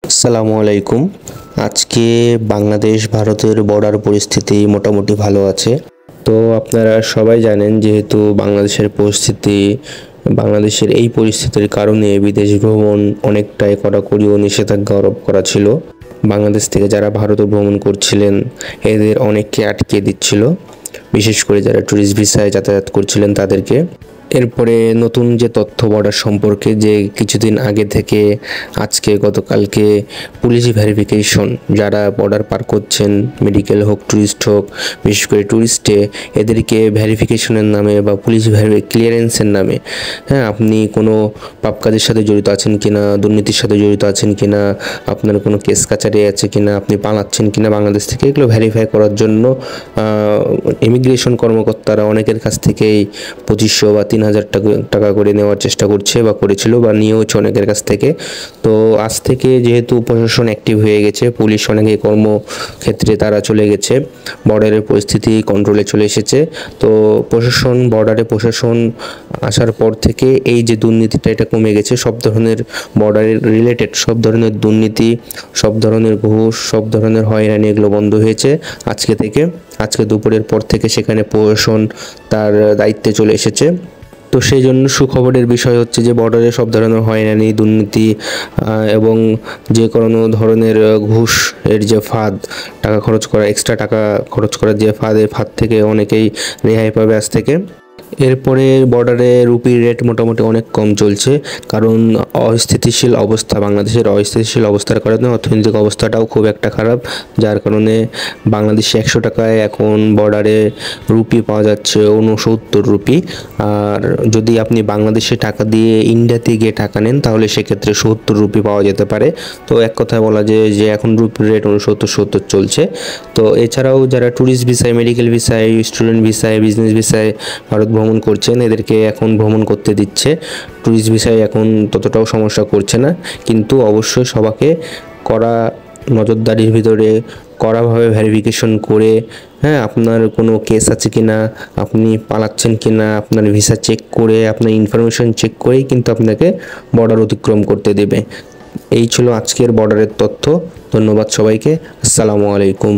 আসসালামু আলাইকুম। আজকে বাংলাদেশ ভারতের বর্ডার পরিস্থিতি মোটামুটি ভালো আছে। তো আপনারা সবাই জানেন, যেহেতু বাংলাদেশের এই পরিস্থিতির কারণে বিদেশ ভ্রমণ অনেকটাই কড়াকড়ি ও নিষেধাজ্ঞা আরোপ করা ছিল। বাংলাদেশ থেকে যারা ভারতে ভ্রমণ করছিলেন এদের অনেককে আটকে দিচ্ছিল, বিশেষ করে যারা ট্যুরিস্ট ভিসায় যাতায়াত করছিলেন তাদেরকে। এরপরে নতুন যে তথ্য বর্ডার সম্পর্কে, যে কিছুদিন আগে থেকে আজকে গতকালকে পুলিশ ভেরিফিকেশন, যারা বর্ডার পার করছেন, মেডিকেল হোক ট্যুরিস্ট হোক, বিশেষ করে ট্যুরিস্টে এদেরকে ভেরিফিকেশনের নামে বা পুলিশ ক্লিয়ারেন্সের নামে, আপনি কোনো পাপ কাজের সাথে জড়িত আছেন কিনা, দুর্নীতির সাথে জড়িত আছেন কিনা, আপনার কোনো কেস কাচারি আছে কিনা, আপনি পালাচ্ছেন কিনা বাংলাদেশ থেকে, এগুলো ভেরিফাই করার জন্য ইমিগ্রেশন কর্মকর্তারা অনেকের কাছ থেকেই 2500 বা 3000 টাকা করে নেওয়ার চেষ্টা করছে বা করেছিল বা নিয়েওছে অনেকের কাছ থেকে। তো আজ থেকে যেহেতু প্রশাসন অ্যাক্টিভ হয়ে গেছে, পুলিশ অনেকে কর্মক্ষেত্রে তারা চলে গেছে, বর্ডারের পরিস্থিতি কন্ট্রোলে চলে এসেছে। তো বর্ডারে প্রশাসন আসার পর থেকে এই যে দুর্নীতিটা, এটা কমে গেছে। সব ধরনের বর্ডারের রিলেটেড সব ধরনের দুর্নীতি, সব ধরনের ঘুষ, সব ধরনের হয়রানি, এগুলো বন্ধ হয়েছে আজকে দুপুরের পর থেকে সেখানে প্রশাসন তার দায়িত্বে চলে এসেছে। তো সেই জন্য সুখবরের বিষয় হচ্ছে যে বর্ডারে সব ধরনের হয়রানি, দুর্নীতি এবং যে কোনো ধরনের ঘুষ এর যে ফাঁদ, এক্সট্রা টাকা খরচ করার যে ফাঁদ, এই ফাঁদ থেকে অনেকেই রেহাই পাবে আজ থেকে। এরপরে বর্ডারে রুপির রেট মোটামুটি অনেক কম চলছে, কারণ বাংলাদেশের অস্থিতিশীল অবস্থার কারণে অর্থনৈতিক অবস্থাটাও খুব একটা খারাপ, যার কারণে বাংলাদেশে 100 টাকায় এখন বর্ডারে রুপি পাওয়া যাচ্ছে 69 রুপি। আর যদি আপনি বাংলাদেশে টাকা দিয়ে ইন্ডিয়াতে গিয়ে টাকা নেন, তাহলে সেক্ষেত্রে 70 রুপি পাওয়া যেতে পারে। তো এক কথায় বলা যায় যে এখন রুপির রেট 69-70 চলছে। তো এছাড়াও যারা ট্যুরিস্ট ভিসায়, মেডিকেল ভিসায়, স্টুডেন্ট ভিসায়, বিজনেস ভিসায় ভারত ভ্রমণ করছেন, এদেরকে এখন ভ্রমণ করতে দিচ্ছে। ট্যুরিস্ট ভিসায় এখন ততটাও সমস্যা করছে না, কিন্তু অবশ্যই সবাইকে কড়া নজরদারির ভিতরে কড়াভাবে ভেরিফিকেশন করে, আপনার কোনো কেস আছে কিনা, আপনি পালাচ্ছেন কিনা, আপনার ভিসা চেক করে, আপনার ইনফরমেশন চেক করেই কিন্তু আপনাকে বর্ডার অতিক্রম করতে দেবে। এই ছিল আজকের বর্ডারের তথ্য। ধন্যবাদ সবাইকে। আসসালামু আলাইকুম।